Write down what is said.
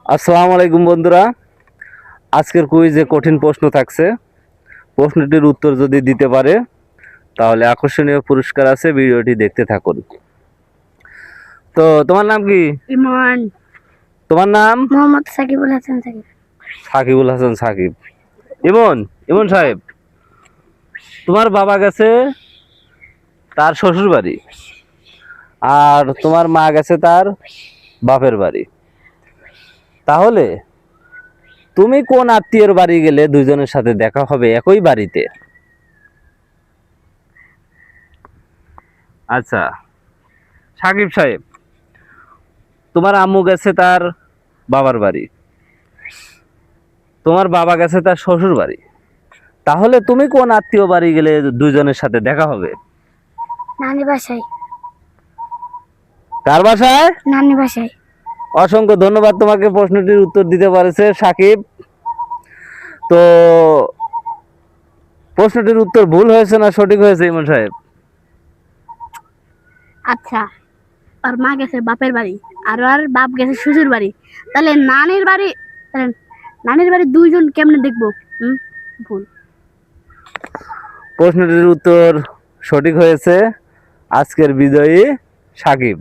আসসালামু আলাইকুম বন্ধুরা, আজকের কুইজে কঠিন প্রশ্ন থাকছে। প্রশ্নটির উত্তর যদি দিতে পারে তাহলে আকর্ষণীয় পুরস্কার আছে। ভিডিওটি দেখতে থাকুন। তো তোমার নাম কি? ইমন। তোমার নাম? মোহাম্মদ সাকিবুল হাসান সাকিব। সাকিবুল হাসান সাকিব। ইমন, ইমন সাহেব, তোমার বাবা গেছে তার শ্বশুর বাড়ি আর তোমার মা গেছে তার বাপের বাড়ি। তাহলে তুমি কোন আত্মীয়ের বাড়ি গেলে দুইজনের সাথে দেখা হবে একই বাড়িতে? আচ্ছা সাকিব সাহেব, তোমার আম্মু গেছে তার বাবার বাড়ি, তোমার বাবা গেছে তার শ্বশুর বাড়ি। তাহলে তুমি কোন আত্মীয় বাড়ি গেলে দুইজনের সাথে দেখা হবে? নানি বাসায়। কার বাসায়? নানি বাসায়। অসংখ্য ধন্যবাদ তোমাকে প্রশ্নটির উত্তর দিতে পারেছে সাকিব। তো প্রশ্নটির উত্তর ভুল হয়েছে না সঠিক হয়েছে ইমন সাহেব? আচ্ছা, আর মা গেছে বাপের বাড়ি আর বাপ গেছে শ্বশুর বাড়ি। তাহলে নানির বাড়ি দুইজন কেমনে দেখবো? ভুল। প্রশ্নটির উত্তর সঠিক হয়েছে। আজকের বিজয়ী সাকিব।